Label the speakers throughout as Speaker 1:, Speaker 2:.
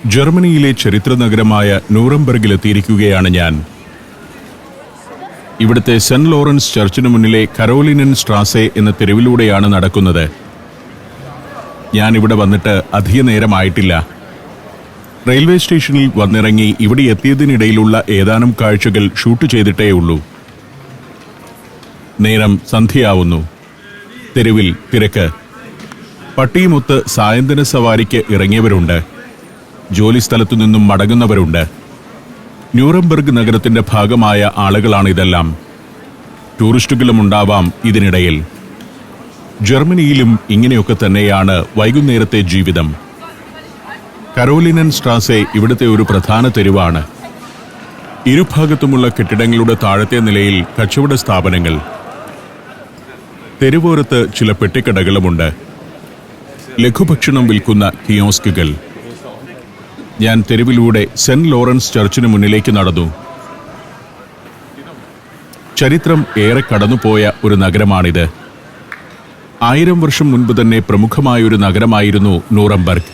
Speaker 1: ജർമ്മനിയിലെ ചരിത്ര നഗരമായ നൂറംബർഗിലെത്തിയിരിക്കുകയാണ് ഞാൻ. ഇവിടുത്തെ സെന്റ് ലോറൻസ് ചർച്ചിന് മുന്നിലെ കരോലിനൻ സ്ട്രാസെ എന്ന തെരുവിലൂടെയാണ് നടക്കുന്നത്. ഞാൻ ഇവിടെ വന്നിട്ട് അധിക നേരമായിട്ടില്ല. റെയിൽവേ സ്റ്റേഷനിൽ വന്നിറങ്ങി ഇവിടെ എത്തിയതിനിടയിലുള്ള ഏതാനും കാഴ്ചകൾ ഷൂട്ട് ചെയ്തിട്ടേയുള്ളൂ. നേരം സന്ധ്യയാവുന്നു. തെരുവിൽ തിരക്ക്. പട്ടിയുമൊത്ത് സായന്തന സവാരിക്ക് ഇറങ്ങിയവരുണ്ട്. ജോലിസ്ഥലത്തു നിന്നും മടങ്ങുന്നവരുണ്ട്. ന്യൂറംബർഗ് നഗരത്തിന്റെ ഭാഗമായ ആളുകളാണിതെല്ലാം. ടൂറിസ്റ്റുകളുമുണ്ടാവാം ഇതിനിടയിൽ. ജർമ്മനിയിലും ഇങ്ങനെയൊക്കെ തന്നെയാണ് വൈകുന്നേരത്തെ ജീവിതം. കരോലിനൻ സ്ട്രാസെ ഇവിടുത്തെ ഒരു പ്രധാന തെരുവാണ്. ഇരുഭാഗത്തുമുള്ള കെട്ടിടങ്ങളുടെ താഴത്തെ നിലയിൽ കച്ചവട സ്ഥാപനങ്ങൾ. തെരുവോരത്ത് ചില പെട്ടിക്കടകളുമുണ്ട്. ലഘുഭക്ഷണം വിൽക്കുന്ന കിയോസ്കുകൾ. ഞാൻ തെരുവിലൂടെ സെന്റ് ലോറൻസ് ചർച്ചിന് മുന്നിലേക്ക് നടന്നു. ചരിത്രം ഏറെ കടന്നുപോയ ഒരു നഗരമാണിത്. 1000 വർഷം മുൻപ് തന്നെ പ്രമുഖമായൊരു നഗരമായിരുന്നു നൂറംബർഗ്.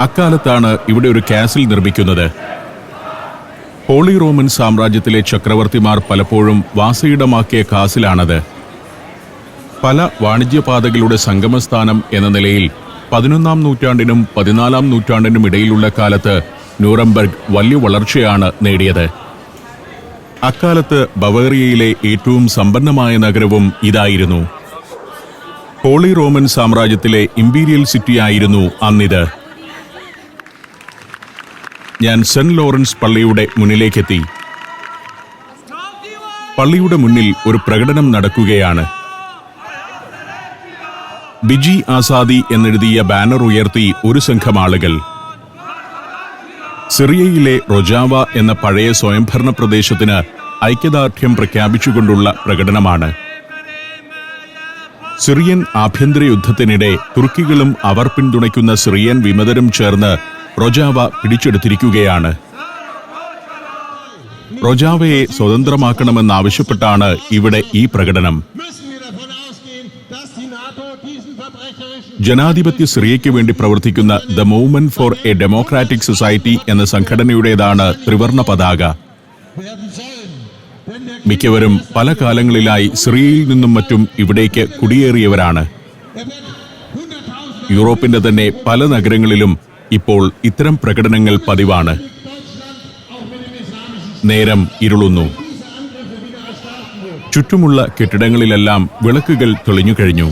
Speaker 1: അക്കാലത്താണ് ഇവിടെ ഒരു കാസിൽ നിർമ്മിക്കുന്നത്. ഹോളി റോമൻ സാമ്രാജ്യത്തിലെ ചക്രവർത്തിമാർ പലപ്പോഴും വാസയിടമാക്കിയ കാസിലാണത്. പല വാണിജ്യപാതകളുടെ സംഗമസ്ഥാനം എന്ന നിലയിൽ 11ാം നൂറ്റാണ്ടിനും 14ാം നൂറ്റാണ്ടിനും ഇടയിലുള്ള കാലത്ത് ന്യൂറംബർഗ് വലിയ വളർച്ചയാണ് നേടിയത്. അക്കാലത്ത് ബവേറിയയിലെ ഏറ്റവും സമ്പന്നമായ നഗരവും ഇതായിരുന്നു. ഹോളി റോമൻ സാമ്രാജ്യത്തിലെ ഇംപീരിയൽ സിറ്റിയായിരുന്നു അന്നിത്. ഞാൻ സെന്റ് ലോറൻസ് പള്ളിയുടെ മുന്നിലേക്കെത്തി. പള്ളിയുടെ മുന്നിൽ ഒരു പ്രകടനം നടക്കുകയാണ്. ബിജി ആസാദി എന്നെഴുതിയ ബാനർ ഉയർത്തി ഒരു സംഘം ആളുകൾ. സിറിയയിലെ റൊജാവ എന്ന പഴയ സ്വയംഭരണ പ്രദേശത്തിന് ഐക്യദാർഢ്യം പ്രഖ്യാപിച്ചുകൊണ്ടുള്ള പ്രകടനമാണ്. സിറിയൻ ആഭ്യന്തര യുദ്ധത്തിനിടെ തുർക്കികളും അവർ പിന്തുണയ്ക്കുന്ന സിറിയൻ വിമതരും ചേർന്ന് റൊജാവ പിടിച്ചെടുത്തിരിക്കുകയാണ്. റൊജാവയെ സ്വതന്ത്രമാക്കണമെന്നാവശ്യപ്പെട്ടാണ് ഇവിടെ ഈ പ്രകടനം. ജനാധിപത്യ സിറിയയ്ക്ക് വേണ്ടി പ്രവർത്തിക്കുന്ന the movement for a democratic society എന്ന സംഘടനയുടേതാണ് ത്രിവർണ പതാക. മിക്കവരും പല കാലങ്ങളിലായി സിറിയയിൽ നിന്നും മറ്റും ഇവിടേക്ക് കുടിയേറിയവരാണ്. യൂറോപ്പിന്റെ തന്നെ പല നഗരങ്ങളിലും ഇപ്പോൾ ഇത്തരം പ്രകടനങ്ങൾ പതിവാണ്. നേരം ഇരുളുന്നു. ചുറ്റുമുള്ള കെട്ടിടങ്ങളിലെല്ലാം വിളക്കുകൾ തെളിഞ്ഞു കഴിഞ്ഞു.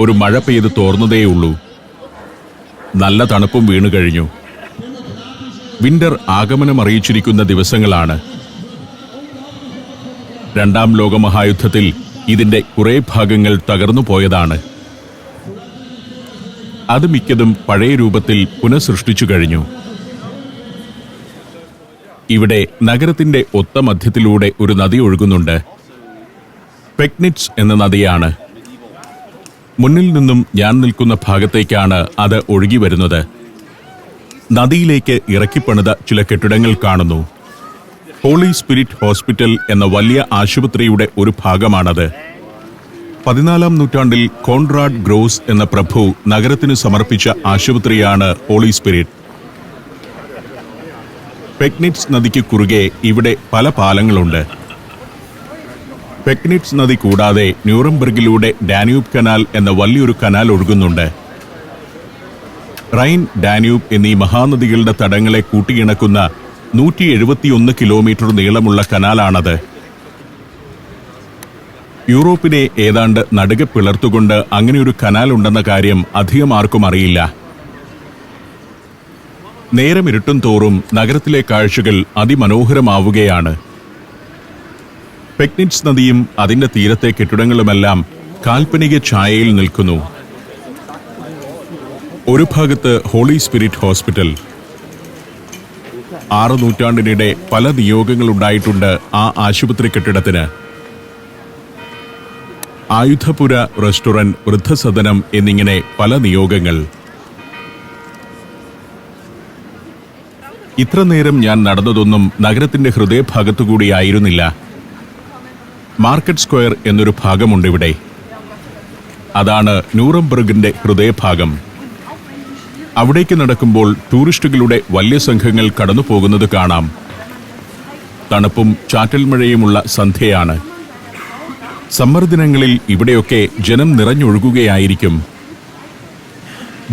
Speaker 1: ഒരു മഴ പെയ്ത് തോർന്നതേയുള്ളൂ. നല്ല തണുപ്പും വീണു കഴിഞ്ഞു. വിന്റർ ആഗമനം അറിയിച്ചിരിക്കുന്ന ദിവസങ്ങളാണ്. 2ാം ലോകമഹായുദ്ധത്തിൽ ഇതിന്റെ കുറെ ഭാഗങ്ങൾ തകർന്നു പോയതാണ്. അത് മിക്കതും പഴയ രൂപത്തിൽ പുനഃസൃഷ്ടിച്ചു കഴിഞ്ഞു. ഇവിടെ നഗരത്തിന്റെ ഒത്ത മധ്യത്തിലൂടെ ഒരു നദി ഒഴുകുന്നുണ്ട്. പെക്നിറ്റ്സ് എന്ന നദിയാണ്. മുന്നിൽ നിന്നും ഞാൻ നിൽക്കുന്ന ഭാഗത്തേക്കാണ് അത് ഒഴുകി വരുന്നത്. നദിയിലേക്ക് ഇറക്കിപ്പണിത ചില കെട്ടിടങ്ങൾ കാണുന്നു. ഹോളി സ്പിരിറ്റ് ഹോസ്പിറ്റൽ എന്ന വലിയ ആശുപത്രിയുടെ ഒരു ഭാഗമാണത്. 14ാം നൂറ്റാണ്ടിൽ കോൺറാഡ് ഗ്രോസ് എന്ന പ്രഭു നഗരത്തിന് സമർപ്പിച്ച ആശുപത്രിയാണ് ഹോളി സ്പിരിറ്റ്. പെക്നിറ്റ്സ് നദിക്ക് കുറുകെ ഇവിടെ പല പാലങ്ങളുണ്ട്. പെക്നിറ്റ്സ് നദി കൂടാതെ ന്യൂറംബർഗിലൂടെ ഡാന്യൂബ് കനാൽ എന്ന വലിയൊരു കനാൽ ഒഴുകുന്നുണ്ട്. റൈൻ, ഡാന്യൂബ് എന്നീ മഹാനദികളുടെ തടങ്ങളെ കൂട്ടിയിണക്കുന്ന 171 കിലോമീറ്റർ നീളമുള്ള കനാലാണത്. യൂറോപ്പിനെ ഏതാണ്ട് നടുകെ പിളർത്തുകൊണ്ട് അങ്ങനെയൊരു കനാൽ ഉണ്ടെന്ന കാര്യം അധികം ആർക്കും അറിയില്ല. നേരം ഇരുട്ടും തോറും നഗരത്തിലെ കാഴ്ചകൾ അതിമനോഹരമാവുകയാണ്. പെക്നിറ്റ്സ് നദിയും അതിന്റെ തീരത്തെ കെട്ടിടങ്ങളുമെല്ലാം കാൽപ്പനിക ഛായയിൽ നിൽക്കുന്നു. ഒരു ഭാഗത്ത് ഹോളി സ്പിരിറ്റ് ഹോസ്പിറ്റൽ. 6 നൂറ്റാണ്ടിനിടെ പല നിയോഗങ്ങളുണ്ടായിട്ടുണ്ട് ആ ആശുപത്രി കെട്ടിടത്തിന്. ആയുധപുര, റെസ്റ്റോറന്റ്, വൃദ്ധസദനം എന്നിങ്ങനെ പല നിയോഗങ്ങൾ. ഇത്ര നേരം ഞാൻ നടന്നതൊന്നും നഗരത്തിന്റെ ഹൃദയഭാഗത്തുകൂടിയായിരുന്നില്ല. മാർക്കറ്റ് സ്ക്വയർ എന്നൊരു ഭാഗമുണ്ടിവിടെ. അതാണ് ന്യൂറംബർഗിന്റെ ഹൃദയഭാഗം. അവിടേക്ക് നടക്കുമ്പോൾ ടൂറിസ്റ്റുകളുടെ വലിയ സംഘങ്ങൾ കടന്നു പോകുന്നത് കാണാം. തണുപ്പും ചാറ്റൽ മഴയുമുള്ള സന്ധ്യയാണ്. സമ്മർ ദിനങ്ങളിൽ ഇവിടെയൊക്കെ ജനം നിറഞ്ഞൊഴുകുകയായിരിക്കും.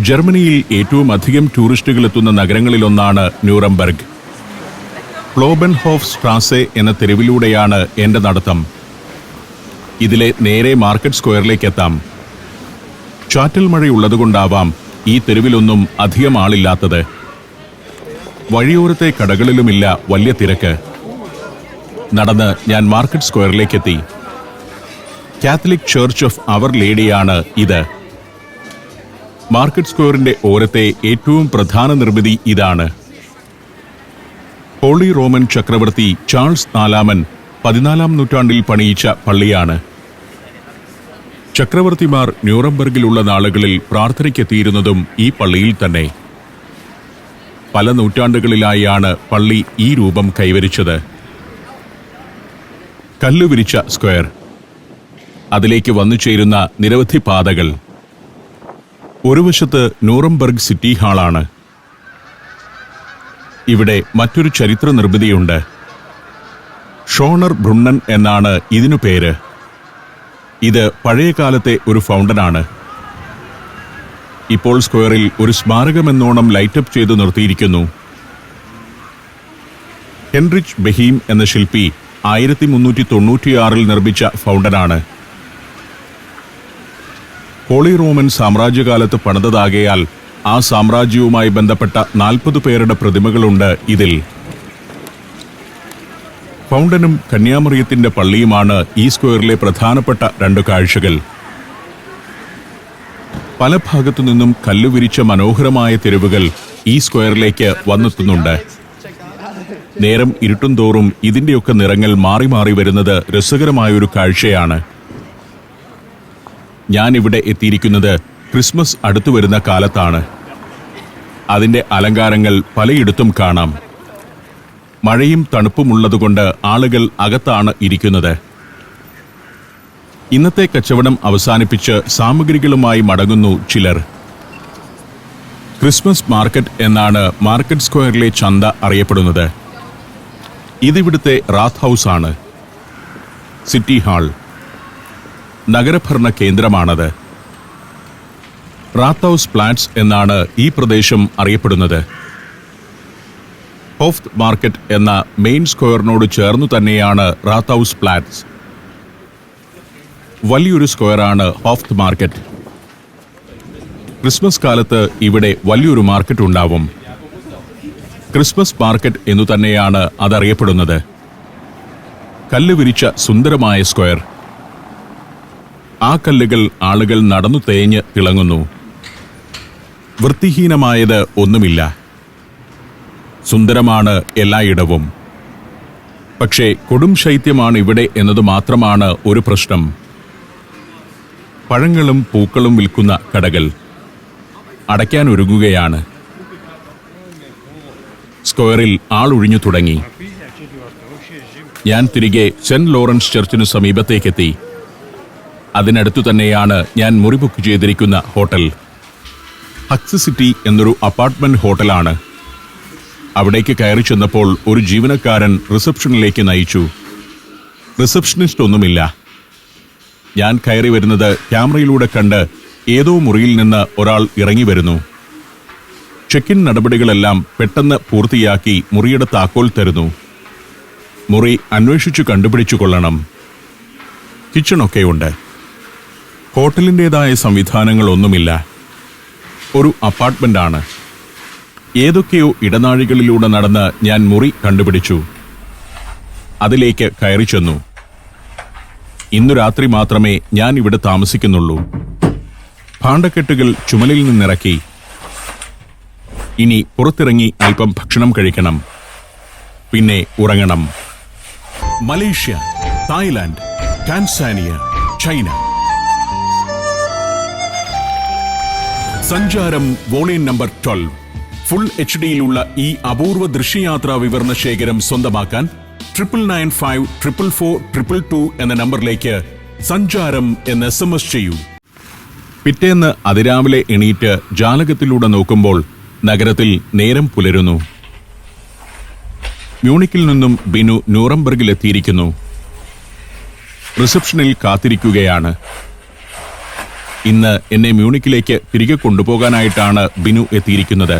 Speaker 1: ജർമ്മനിയിൽ ഏറ്റവും അധികം ടൂറിസ്റ്റുകൾ എത്തുന്ന നഗരങ്ങളിലൊന്നാണ് ന്യൂറംബർഗ്. ക്ലോബൻഹോഫ് സ്ട്രാസെ എന്ന തെരുവിലൂടെയാണ് എന്റെ നടത്തം. ഇതിലെ നേരെ മാർക്കറ്റ് സ്ക്വയറിലേക്ക് എത്താം. ചാറ്റൽ മഴയുള്ളതുകൊണ്ടാവാം ഈ തെരുവിലൊന്നും അധികം ആളില്ലാത്തത്. വഴിയോരത്തെ കടകളിലുമില്ല വലിയ തിരക്ക്. നടന്ന് ഞാൻ മാർക്കറ്റ് സ്ക്വയറിലേക്കെത്തി. കാത്തലിക് ചർച്ച് ഓഫ് അവർ ലേഡിയാണ് ഇത്. മാർക്കറ്റ് സ്ക്വയറിന്റെ ഓരത്തെ ഏറ്റവും പ്രധാന നിർമ്മിതി ഇതാണ്. ഹോളി റോമൻ ചക്രവർത്തി ചാൾസ് നാലാമൻ 14-ാം നൂറ്റാണ്ടിൽ പണിയിച്ച പള്ളിയാണ്. ചക്രവർത്തിമാർ ന്യൂറംബർഗിലുള്ള നാളുകളിൽ പ്രാർത്ഥനയ്ക്കെത്തിയിരുന്നതും ഈ പള്ളിയിൽ തന്നെ. പല നൂറ്റാണ്ടുകളിലായാണ് പള്ളി ഈ രൂപം കൈവരിച്ചത്. കല്ലുവിരിച്ച സ്ക്വയർ, അതിലേക്ക് വന്നു ചേരുന്ന നിരവധി പാതകൾ. ഒരു വശത്ത് ന്യൂറംബർഗ് സിറ്റി ഹാളാണ്. ഇവിടെ മറ്റൊരു ചരിത്ര നിർമ്മിതിയുണ്ട്. ഷോണർ ബ്രുണ്ണൻ എന്നാണ് ഇതിനു പേര്. ഇത് പഴയകാലത്തെ ഒരു ഫൗണ്ടനാണ്. ഇപ്പോൾ സ്ക്വയറിൽ ഒരു സ്മാരകമെന്നോണം ലൈറ്റപ്പ് ചെയ്തു നിർത്തിയിരിക്കുന്നു. ഹെൻറിച്ച് ബെഹീം എന്ന ശില്പി 1396 നിർമ്മിച്ച ഫൗണ്ടനാണ്. ഹോളി റോമൻ സാമ്രാജ്യകാലത്ത് പണിതതാകയാൽ ആ സാമ്രാജ്യവുമായി ബന്ധപ്പെട്ട 40 പേരുടെ പ്രതിമകളുണ്ട് ഇതിൽ. ഫൗണ്ടനും കന്യാമറിയത്തിന്റെ പള്ളിയുമാണ് ഈ സ്ക്വയറിലെ പ്രധാനപ്പെട്ട 2 കാഴ്ചകൾ. പല ഭാഗത്തു നിന്നും കല്ലുവിരിച്ച മനോഹരമായ തെരുവുകൾ ഈ സ്ക്വയറിലേക്ക് വന്നെത്തുന്നുണ്ട്. നേരം ഇരുട്ടും തോറും ഇതിന്റെയൊക്കെ നിറങ്ങൾ മാറി മാറി വരുന്നത് രസകരമായൊരു കാഴ്ചയാണ്. ഞാനിവിടെ എത്തിയിരിക്കുന്നത് ക്രിസ്മസ് അടുത്തു വരുന്ന കാലത്താണ്. അതിന്റെ അലങ്കാരങ്ങൾ പലയിടത്തും കാണാം. മഴയും തണുപ്പുമുള്ളതുകൊണ്ട് ആളുകൾ അകത്താണ് ഇരിക്കുന്നത്. ഇന്നത്തെ കച്ചവടം അവസാനിപ്പിച്ച് സാമഗ്രികളുമായി മടങ്ങുന്നു ചിലർ. ക്രിസ്മസ് മാർക്കറ്റ് എന്നാണ് മാർക്കറ്റ് സ്ക്വയറിലെ ചന്ത അറിയപ്പെടുന്നത്. ഇതിവിടുത്തെ റാത്ത് ഹൗസ് ആണ്. സിറ്റി ഹാൾ, നഗരഭരണ കേന്ദ്രമാണത്. റാത്ത് ഹൗസ് പ്ലാറ്റ്സ് എന്നാണ് ഈ പ്രദേശം അറിയപ്പെടുന്നത്. ഹോഫ്ത് മാർക്കറ്റ് എന്ന മെയിൻ സ്ക്വയറിനോട് ചേർന്നു തന്നെയാണ് റാത്ത് ഹൗസ് പ്ലാറ്റ്സ്. വലിയൊരു സ്ക്വയറാണ് ഹോഫ്ത് മാർക്കറ്റ്. ക്രിസ്മസ് കാലത്ത് ഇവിടെ വലിയൊരു മാർക്കറ്റ് ഉണ്ടാവും. ക്രിസ്മസ് മാർക്കറ്റ് എന്നു തന്നെയാണ് അതറിയപ്പെടുന്നത്. കല്ല് വിരിച്ച സുന്ദരമായ സ്ക്വയർ. ആ കല്ലുകൾ ആളുകൾ നടന്നു തേഞ്ഞ് തിളങ്ങുന്നു. വൃത്തിഹീനമായത് ഒന്നുമില്ല. സുന്ദരമാണ് എല്ലായിടവും. പക്ഷേ കൊടും ശൈത്യമാണ് ഇവിടെ എന്നത് മാത്രമാണ് ഒരു പ്രശ്നം. പഴങ്ങളും പൂക്കളും വിൽക്കുന്ന കടകൾ അടയ്ക്കാനൊരുങ്ങുകയാണ്. സ്ക്വയറിൽ ആളൊഴിഞ്ഞു തുടങ്ങി. ഞാൻ തിരികെ സെന്റ് ലോറൻസ് ചർച്ചിനു സമീപത്തേക്കെത്തി. അതിനടുത്തു തന്നെയാണ് ഞാൻ മുറി ബുക്ക് ചെയ്തിരിക്കുന്ന ഹോട്ടൽ. ഹക്സ് സിറ്റി എന്നൊരു അപ്പാർട്ട്മെന്റ് ഹോട്ടലാണ്. അവിടേക്ക് കയറി ചെന്നപ്പോൾ ഒരു ജീവനക്കാരൻ റിസപ്ഷനിലേക്ക് നയിച്ചു. റിസപ്ഷനിസ്റ്റ് ഒന്നുമില്ല. ഞാൻ കയറി വരുന്നത് ക്യാമറയിലൂടെ കണ്ട് ഏതോ മുറിയിൽ നിന്ന് ഒരാൾ ഇറങ്ങി വരുന്നു. ചെക്ക് ഇൻ നടപടികളെല്ലാം പെട്ടെന്ന് പൂർത്തിയാക്കി മുറിയുടെ താക്കോൽ തരുന്നു. മുറി അന്വേഷിച്ചു കണ്ടുപിടിച്ചു കൊള്ളണം. കിച്ചണൊക്കെയുണ്ട്. ഹോട്ടലിൻ്റെതായ സംവിധാനങ്ങളൊന്നുമില്ല. ഒരു അപ്പാർട്ട്മെന്റാണ്. ഏതൊക്കെയോ ഇടനാഴികളിലൂടെ നടന്ന് ഞാൻ മുറി കണ്ടുപിടിച്ചു. അതിലേക്ക് കയറി ചെന്നു. ഇന്നു രാത്രി മാത്രമേ ഞാൻ ഇവിടെ താമസിക്കുന്നുള്ളൂ. ഭാണ്ഡക്കെട്ടുകൾ ചുമലിൽ നിന്നിറക്കി. ഇനി പുറത്തിറങ്ങി അല്പം ഭക്ഷണം കഴിക്കണം. പിന്നെ ഉറങ്ങണം. Malaysia, Thailand, Tanzania, China. സഞ്ചാരം വോളിയം നമ്പർ 12. ഫുൾ HD-യിലുള്ള ഈ അപൂർവ ദൃശ്യയാത്രാ വിവരണ ശേഖരം സ്വന്തമാക്കാൻ 99544422 എന്ന നമ്പറിലേക്ക് സഞ്ചാരം എന്ന് SMS ചെയ്യൂ. പിറ്റേന്ന് അതിരാവിലെ എണീറ്റ് ജാലകത്തിലൂടെ നോക്കുമ്പോൾ നഗരത്തിൽ നേരം പുലരുന്നു. മ്യൂണിക്കിൽ നിന്നും ബിനു ന്യൂറംബർഗിലെത്തിയിരിക്കുന്നു. റിസപ്ഷനിൽ കാത്തിരിക്കുകയാണ്. ഇന്ന് എന്നെ മ്യൂണിക്കിലേക്ക് തിരികെ കൊണ്ടുപോകാനായിട്ടാണ് ബിനു എത്തിയിരിക്കുന്നത്.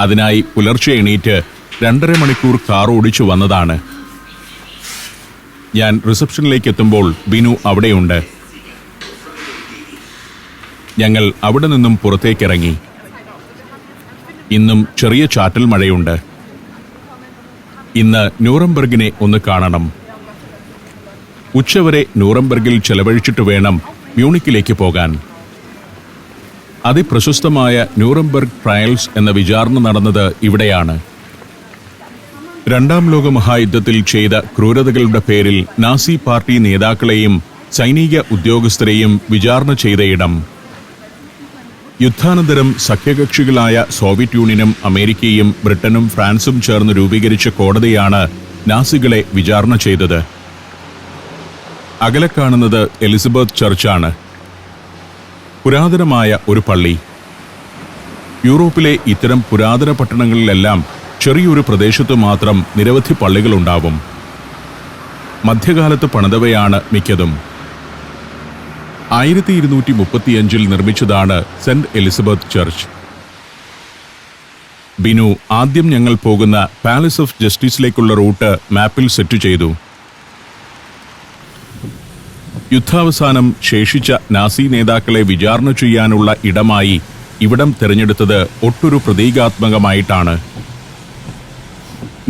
Speaker 1: അതിനായി പുലർച്ചെ എണീറ്റ് 2.5 മണിക്കൂർ കാർ ഓടിച്ചു വന്നതാണ്. ഞാൻ റിസപ്ഷനിലേക്ക് എത്തുമ്പോൾ ബിനു അവിടെയുണ്ട്. ഞങ്ങൾ അവിടെ നിന്നും പുറത്തേക്കിറങ്ങി. ഇന്നും ചെറിയ ചാറ്റൽ മഴയുണ്ട്. ഇന്ന് ന്യൂറംബർഗിനെ ഒന്ന് കാണണം. ഉച്ചവരെ ന്യൂറംബർഗിൽ ചെലവഴിച്ചിട്ട് വേണം മ്യൂണിക്കിലേക്ക് പോകാൻ. അതിപ്രശസ്തമായ ന്യൂറംബർഗ് ട്രയൽസ് എന്ന വിചാരണ നടന്നത് ഇവിടെയാണ്. 2ാം ലോക മഹായുദ്ധത്തിൽ ചെയ്ത ക്രൂരതകളുടെ പേരിൽ നാസി പാർട്ടി നേതാക്കളെയും സൈനിക ഉദ്യോഗസ്ഥരെയും വിചാരണ ചെയ്ത ഇടം. യുദ്ധാനന്തരം സഖ്യകക്ഷികളായ സോവിയറ്റ് യൂണിയനും അമേരിക്കയും ബ്രിട്ടനും ഫ്രാൻസും ചേർന്ന് രൂപീകരിച്ച കോടതിയാണ് നാസികളെ വിചാരണ ചെയ്തത്. അകലെ കാണുന്നത് എലിസബത്ത് ചർച്ചാണ്. പുരാതനമായ ഒരു പള്ളി. യൂറോപ്പിലെ ഇത്തരം പുരാതന പട്ടണങ്ങളിലെല്ലാം ചെറിയൊരു പ്രദേശത്തു മാത്രം നിരവധി പള്ളികളുണ്ടാവും. മധ്യകാലത്ത് പണിതവയാണ് മിക്കതും. 1235 നിർമ്മിച്ചതാണ് സെന്റ് എലിസബത്ത് ചർച്ച്. ബിനു ആദ്യം ഞങ്ങൾ പോകുന്ന പാലസ് ഓഫ് ജസ്റ്റിസിലേക്കുള്ള റൂട്ട് മാപ്പിൽ സെറ്റ് ചെയ്തു. യുദ്ധാവസാനം ശേഷിച്ച നാസി നേതാക്കളെ വിചാരണ ചെയ്യാനുള്ള ഇടമായി ഇവിടം തിരഞ്ഞെടുത്തത് ഒട്ടൊരു പ്രതീകാത്മകമായിട്ടാണ്.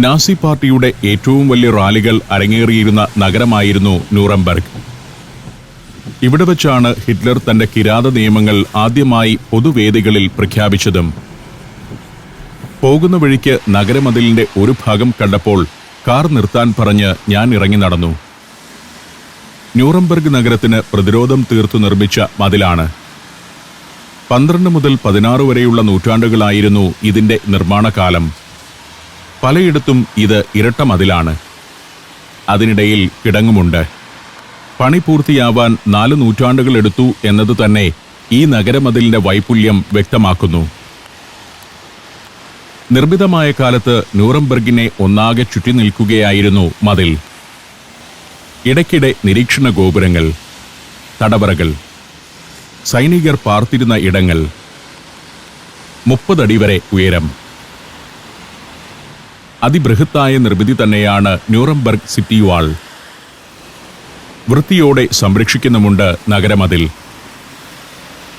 Speaker 1: നാസി പാർട്ടിയുടെ ഏറ്റവും വലിയ റാലികൾ അരങ്ങേറിയിരുന്ന നഗരമായിരുന്നു ന്യൂറംബർഗ്. ഇവിടെ വച്ചാണ് ഹിറ്റ്ലർ തന്റെ കിരാത നിയമങ്ങൾ ആദ്യമായി പൊതുവേദികളിൽ പ്രഖ്യാപിച്ചതും. പോകുന്ന വഴിക്ക് നഗരമതിലിന്റെ ഒരു ഭാഗം കണ്ടപ്പോൾ കാർ നിർത്താൻ പറഞ്ഞ് ഞാൻ ഇറങ്ങി നടന്നു. ന്യൂറംബർഗ് നഗരത്തിന് പ്രതിരോധം തീർത്തു നിർമ്മിച്ച മതിലാണ്. 12 മുതൽ 16 വരെയുള്ള നൂറ്റാണ്ടുകളായിരുന്നു ഇതിന്റെ നിർമ്മാണകാലം. പലയിടത്തും ഇത് ഇരട്ട മതിലാണ്. അതിനിടയിൽ കിടങ്ങുമുണ്ട്. പണി പൂർത്തിയാവാൻ 4 നൂറ്റാണ്ടുകളെടുത്തു എന്നത് തന്നെ ഈ നഗരമതിലിന്റെ വൈപുല്യം വ്യക്തമാക്കുന്നു. നിർമ്മിതമായ കാലത്ത് ന്യൂറംബർഗിനെ ഒന്നാകെ ചുറ്റി നിൽക്കുകയായിരുന്നു മതിൽ. ഇടയ്ക്കിടെ നിരീക്ഷണ ഗോപുരങ്ങൾ, തടവറകൾ, സൈനികർ പാർത്തിരുന്ന ഇടങ്ങൾ. 30 അടി വരെ ഉയരം. അതിബൃഹത്തായ നിർമ്മിതി തന്നെയാണ് ന്യൂറംബർഗ് സിറ്റി വാൾ. വൃത്തിയോടെ സംരക്ഷിക്കുന്നുമുണ്ട് നഗരമതിൽ.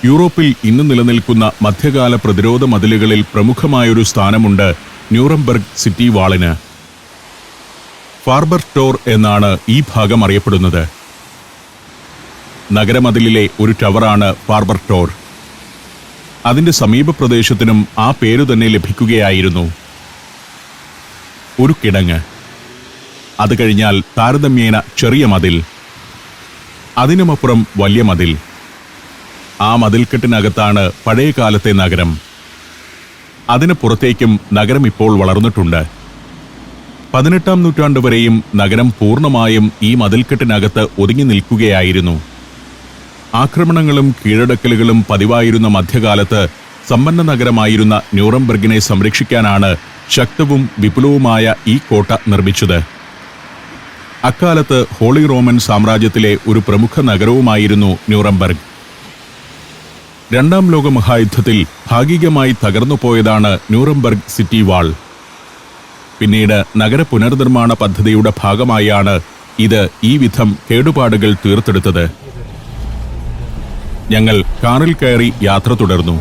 Speaker 1: യൂറോപ്പിൽ ഇന്ന് നിലനിൽക്കുന്ന മധ്യകാല പ്രതിരോധ മതിലുകളിൽ പ്രമുഖമായൊരു സ്ഥാനമുണ്ട് ന്യൂറംബർഗ് സിറ്റി വാളിന്. ഫാർബർ ടോർ എന്നാണ് ഈ ഭാഗം അറിയപ്പെടുന്നത്. നഗരമതിലിലെ ഒരു ടവറാണ് ഫാർബർ ടോർ. അതിന്റെ സമീപ പ്രദേശത്തിനും ആ പേരു തന്നെ ലഭിക്കുകയായിരുന്നു. ഒരു കിടങ്ങ്. അത് കഴിഞ്ഞാൽ താരതമ്യേന ചെറിയ മതിൽ. അതിനുമപ്പുറം വലിയ മതിൽ. ആ മതിൽക്കെട്ടിനകത്താണ് പഴയകാലത്തെ നഗരം. അതിന് പുറത്തേക്കും നഗരം ഇപ്പോൾ വളർന്നിട്ടുണ്ട്. 18ാം നൂറ്റാണ്ട് വരെയും നഗരം പൂർണ്ണമായും ഈ മതിൽക്കെട്ടിനകത്ത് ഒതുങ്ങി നിൽക്കുകയായിരുന്നു. ആക്രമണങ്ങളും കീഴടക്കലുകളും പതിവായിരുന്ന മധ്യകാലത്ത് സമ്പന്ന നഗരമായിരുന്ന ന്യൂറംബർഗിനെ സംരക്ഷിക്കാനാണ് ശക്തവും വിപുലവുമായ ഈ കോട്ട നിർമ്മിച്ചത്. അക്കാലത്ത് ഹോളി റോമൻ സാമ്രാജ്യത്തിലെ ഒരു പ്രമുഖ നഗരവുമായിരുന്നു ന്യൂറംബർഗ്. 2ാം ലോക മഹായുദ്ധത്തിൽ ഭാഗികമായി തകർന്നുപോയതാണ് ന്യൂറംബർഗ് സിറ്റി വാൾ. പിന്നീട് നഗര പുനർനിർമ്മാണ പദ്ധതിയുടെ ഭാഗമായാണ് ഇത് ഈ വിധം കേടുപാടുകൾ തീർത്തെടുത്തത്. ഞങ്ങൾ കാറിൽ കയറി യാത്ര തുടർന്നു.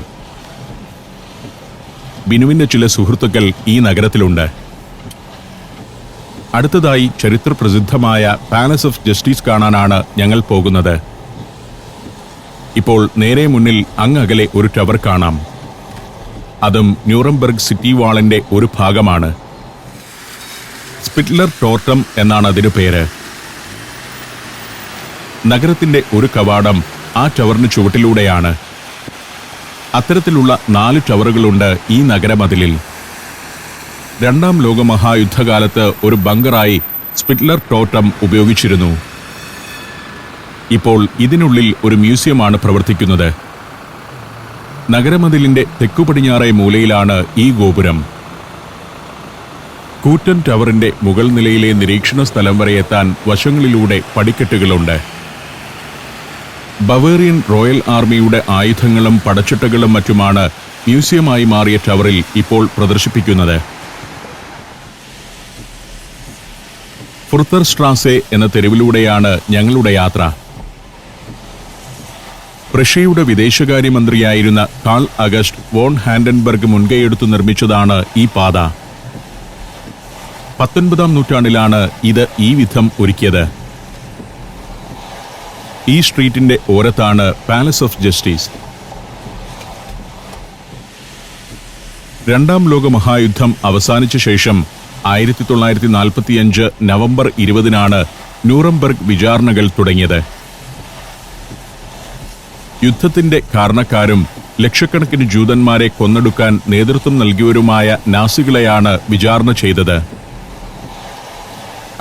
Speaker 1: ബിനുവിന്റെ ചില സുഹൃത്തുക്കൾ ഈ നഗരത്തിലുണ്ട്. അടുത്തതായി ചരിത്രപ്രസിദ്ധമായ പാലസ് ഓഫ് ജസ്റ്റിസ് കാണാനാണ് ഞങ്ങൾ പോകുന്നത്. ഇപ്പോൾ നേരെ മുന്നിൽ അങ്ങകലെ ഒരു ടവർ കാണാം. അതും ന്യൂറംബർഗ് സിറ്റി വാളിന്റെ ഒരു ഭാഗമാണ്. സ്പിറ്റ്ലർ ടോർട്ടം എന്നാണ് അതിന് പേര്. നഗരത്തിന്റെ ഒരു കവാടം ആ ടവറിന് ചുവട്ടിലൂടെയാണ്. അത്തരത്തിലുള്ള 4 ടവറുകളുണ്ട് ഈ നഗരമതിലിൽ. 2ാം ലോകമഹായുദ്ധകാലത്ത് ഒരു ബങ്കറായി സ്പിറ്റ്ലർ ടോർട്ടം ഉപയോഗിച്ചിരുന്നു. ഇപ്പോൾ ഇതിനുള്ളിൽ ഒരു മ്യൂസിയമാണ് പ്രവർത്തിക്കുന്നത്. നഗരമതിലിന്റെ തെക്കുപടിഞ്ഞാറേ മൂലയിലാണ് ഈ ഗോപുരം. കൂറ്റൻ ടവറിന്റെ മുകൾ നിലയിലെ നിരീക്ഷണ സ്ഥലം വരെ എത്താൻ വശങ്ങളിലൂടെ പടിക്കെട്ടുകളുണ്ട്. ബവേറിയൻ റോയൽ ആർമിയുടെ ആയുധങ്ങളും പടച്ചട്ടകളും മറ്റുമാണ് മ്യൂസിയമായി മാറിയ ടവറിൽ ഇപ്പോൾ പ്രദർശിപ്പിക്കുന്നത്. ഫുർത്തർ സ്ട്രാസെ എന്ന തെരുവിലൂടെയാണ് ഞങ്ങളുടെ യാത്ര. പ്രഷ്യയുടെ വിദേശകാര്യമന്ത്രിയായിരുന്ന കാൾ അഗസ്റ്റ് വോൺ ഹാൻഡൻബർഗ് മുൻകൈയെടുത്തു നിർമ്മിച്ചതാണ് ഈ പാത. 19-ാം നൂറ്റാണ്ടിലാണ് ഇത് ഈ വിധം ഒരുക്കിയത്. ഈ സ്ട്രീറ്റിന്റെ ഓരത്താണ് പാലസ് ഓഫ് ജസ്റ്റിസ്. രണ്ടാം ലോക മഹായുദ്ധം അവസാനിച്ച ശേഷം 1945 നവംബർ 20-നാണ് ന്യൂറംബർഗ് വിചാരണകൾ തുടങ്ങിയത്. യുദ്ധത്തിന്റെ കാരണക്കാരും ലക്ഷക്കണക്കിന് ജൂതന്മാരെ കൊന്നൊടുക്കാൻ നേതൃത്വം നൽകിയവരുമായ നാസികളെയാണ് വിചാരണ ചെയ്തത്.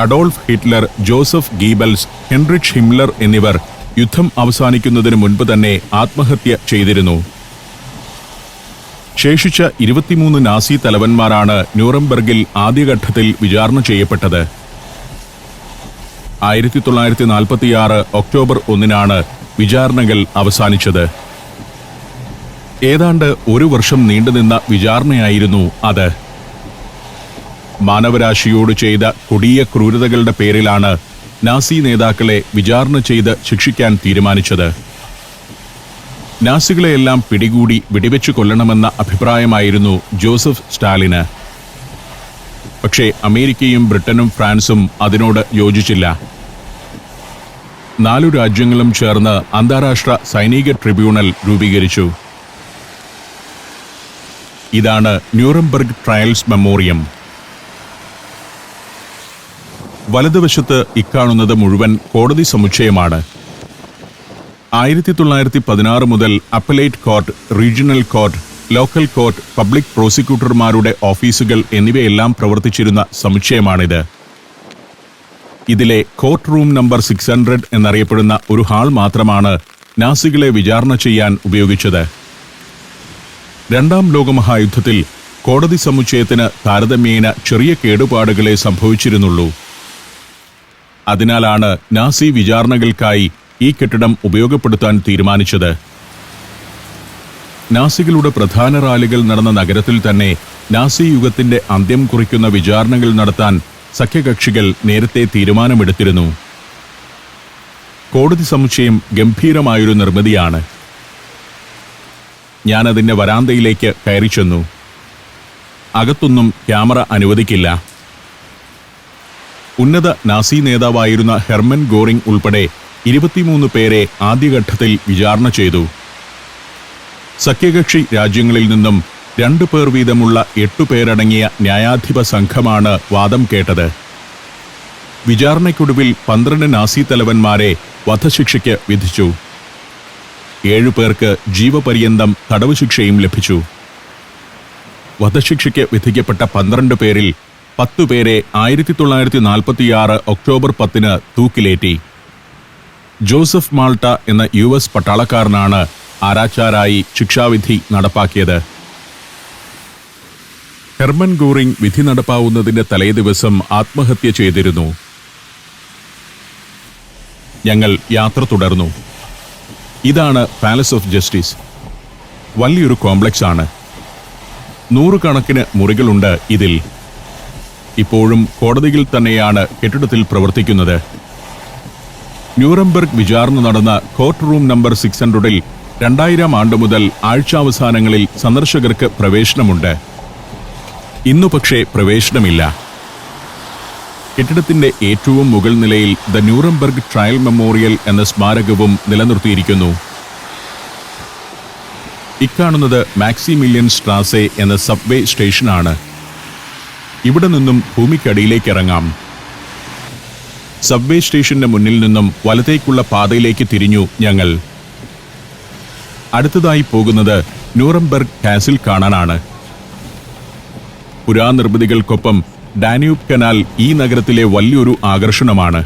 Speaker 1: Adolf Hitler, Joseph Goebbels, Heinrich Himmler എന്നിവർ യുദ്ധം അവസാനിക്കുന്നതിന് മുൻപ് തന്നെ ആത്മഹത്യ ചെയ്തിരുന്നു. ശേഷിച്ച 23 നാസി തലവന്മാരാണ് ന്യൂറംബർഗിൽ ആദ്യഘട്ടത്തിൽ വിചാരണ ചെയ്യപ്പെട്ടത്. 1946 ഒക്ടോബർ 1-നാണ് വിചാരണകൾ അവസാനിച്ചത്. ഏതാണ്ട് 1 വർഷം നീണ്ടുനിന്ന വിചാരണയായിരുന്നു അത്. മാനവരാശിയോട് ചെയ്ത കൊടിയ ക്രൂരതകളുടെ പേരിലാണ് നാസി നേതാക്കളെ വിചാരണ ചെയ്ത് ശിക്ഷിക്കാൻ തീരുമാനിച്ചത്. നാസികളെയെല്ലാം പിടികൂടി വെടിവെച്ചു കൊല്ലണമെന്ന അഭിപ്രായമായിരുന്നു ജോസഫ് സ്റ്റാലിന്. പക്ഷേ അമേരിക്കയും ബ്രിട്ടനും ഫ്രാൻസും അതിനോട് യോജിച്ചില്ല. 4 രാജ്യങ്ങളും ചേർന്ന് അന്താരാഷ്ട്ര സൈനിക ട്രിബ്യൂണൽ രൂപീകരിച്ചു. ഇതാണ് ന്യൂറംബർഗ് ട്രയൽസ് മെമ്മോറിയം. വലതുവശത്ത് ഇക്കാണുന്നത് മുഴുവൻ കോടതി സമുച്ചയമാണ്. 1916 മുതൽ appellate court, regional court, local court, public പ്രോസിക്യൂട്ടർമാരുടെ ഓഫീസുകൾ എന്നിവയെല്ലാം പ്രവർത്തിച്ചിരുന്ന സമുച്ചയമാണിത്. ഇതിലെ കോർട്ട് റൂം നമ്പർ 600 എന്നറിയപ്പെടുന്ന ഒരു ഹാൾ മാത്രമാണ് നാസികളെ വിചാരണ ചെയ്യാൻ ഉപയോഗിച്ചത്. രണ്ടാം ലോകമഹായുദ്ധത്തിൽ കോടതി സമുച്ചയത്തിന് താരതമ്യേന ചെറിയ കേടുപാടുകളെ സംഭവിച്ചിരുന്നുള്ളൂ. അതിനാലാണ് നാസി വിചാരണകൾക്കായി ഈ കെട്ടിടം ഉപയോഗപ്പെടുത്താൻ തീരുമാനിച്ചത്. നാസികളുടെ പ്രധാന റാലികൾ നടന്ന നഗരത്തിൽ തന്നെ നാസി യുഗത്തിന്റെ അന്ത്യം കുറിക്കുന്ന വിചാരണകൾ നടത്താൻ സഖ്യകക്ഷികൾ നേരത്തെ തീരുമാനമെടുത്തിരുന്നു. കോടതി സമുച്ചയം ഗംഭീരമായൊരു നിർമ്മിതിയാണ്. ഞാനതിന്റെ വരാന്തയിലേക്ക് കയറി ചെന്നു. അകത്തൊന്നും ക്യാമറ അനുവദിക്കില്ല. ഉന്നത നാസി നേതാവായിരുന്ന ഹെർമൻ ഗോറിംഗ് ഉൾപ്പെടെ 23 പേരെ ആദ്യഘട്ടത്തിൽ വിചാരണ ചെയ്തു. സഖ്യകക്ഷി രാജ്യങ്ങളിൽ നിന്നും 2 പേർ വീതമുള്ള 8 പേരടങ്ങിയ ന്യായാധിപ സംഘമാണ് വാദം കേട്ടത്. വിചാരണയ്ക്കൊടുവിൽ 12 നാസി തലവന്മാരെ വധശിക്ഷയ്ക്ക് വിധിച്ചു. 7 പേർക്ക് ജീവപര്യന്തം തടവ് ശിക്ഷയും ലഭിച്ചു. വധശിക്ഷയ്ക്ക് വിധിക്കപ്പെട്ട 12 പേരിൽ 10 പേരെ 1946 ഒക്ടോബർ 10-ന് തൂക്കിലേറ്റി. ജോസഫ് മാൾട്ട എന്ന US പട്ടാളക്കാരനാണ് ആരാച്ചാരായി ശിക്ഷാവിധി നടപ്പാക്കിയത്. ഹെർമൻ ഗോറിംഗ് വിധി നടപ്പാവുന്നതിന്റെ തലേദിവസം ആത്മഹത്യ ചെയ്തിരുന്നു. ഞങ്ങൾ യാത്ര തുടർന്നു. ഇതാണ് പാലസ് ഓഫ് ജസ്റ്റിസ്. വലിയൊരു കോംപ്ലക്സ് ആണ്. 100 കണക്കിന് മുറികളുണ്ട് ഇതിൽ. ഇപ്പോഴും കോടതിയിൽ തന്നെയാണ് കെട്ടിടത്തിൽ പ്രവർത്തിക്കുന്നത്. ന്യൂറംബർഗ് വിചാരണ നടന്ന കോർട്ട് റൂം നമ്പർ 600-ൽ 2000 ആണ്ട് മുതൽ ആഴ്ചാവസാനങ്ങളിൽ സന്ദർശകർക്ക് പ്രവേശനമുണ്ട്. ഇന്നു പക്ഷേ പ്രവേശനമില്ല. കെട്ടിടത്തിന്റെ ഏറ്റവും മുകൾ നിലയിൽ ദ ന്യൂറംബർഗ് ട്രയൽ മെമ്മോറിയൽ എന്ന സ്മാരകവും നിലനിർത്തിയിരിക്കുന്നു. ഇക്കാണുന്നത് മാക്സിമിലിയൻ സ്ട്രാസെ എന്ന സബ്വേ സ്റ്റേഷനാണ്. ഇവിടെ നിന്നും ഭൂമിക്കടിയിലേക്ക് ഇറങ്ങാം. സബ്വേ സ്റ്റേഷന്റെ മുന്നിൽ നിന്നും വലത്തേക്കുള്ള പാതയിലേക്ക് തിരിഞ്ഞു ഞങ്ങൾ. അടുത്തതായി പോകുന്നത് ന്യൂറംബർഗ് കാസിൽ കാണാനാണ്. പുരാനിർമ്മിതികൾക്കൊപ്പം ഡാന്യൂബ് കനാൽ ഈ നഗരത്തിലെ വലിയൊരു ആകർഷണമാണ്.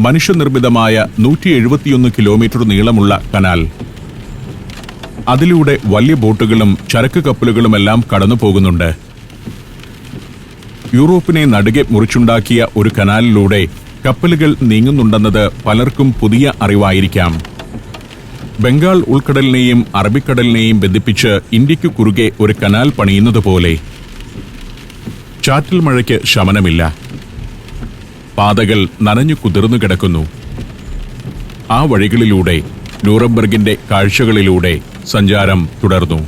Speaker 1: മനുഷ്യനിർമ്മിതമായ 171 കിലോമീറ്റർ നീളമുള്ള കനാൽ. അതിലൂടെ വലിയ ബോട്ടുകളും ചരക്ക് കപ്പലുകളുമെല്ലാം കടന്നു പോകുന്നുണ്ട്. യൂറോപ്പിനെ നടുകെ മുറിച്ചുണ്ടാക്കിയ ഒരു കനാലിലൂടെ കപ്പലുകൾ നീങ്ങുന്നുണ്ടെന്നത് പലർക്കും പുതിയ അറിവായിരിക്കാം. ബംഗാൾ ഉൾക്കടലിനെയും അറബിക്കടലിനെയും ബന്ധിപ്പിച്ച് ഇന്ത്യക്കു കുറുകെ ഒരു കനാൽ പണിയുന്നത് പോലെ. ചാറ്റൽ മഴയ്ക്ക് ശമനമില്ല. പാതകൾ നനഞ്ഞു കുതിർന്നു കിടക്കുന്നു. ആ വഴികളിലൂടെ ന്യൂറംബർഗിന്റെ കാഴ്ചകളിലൂടെ സഞ്ചാരം തുടർന്നു.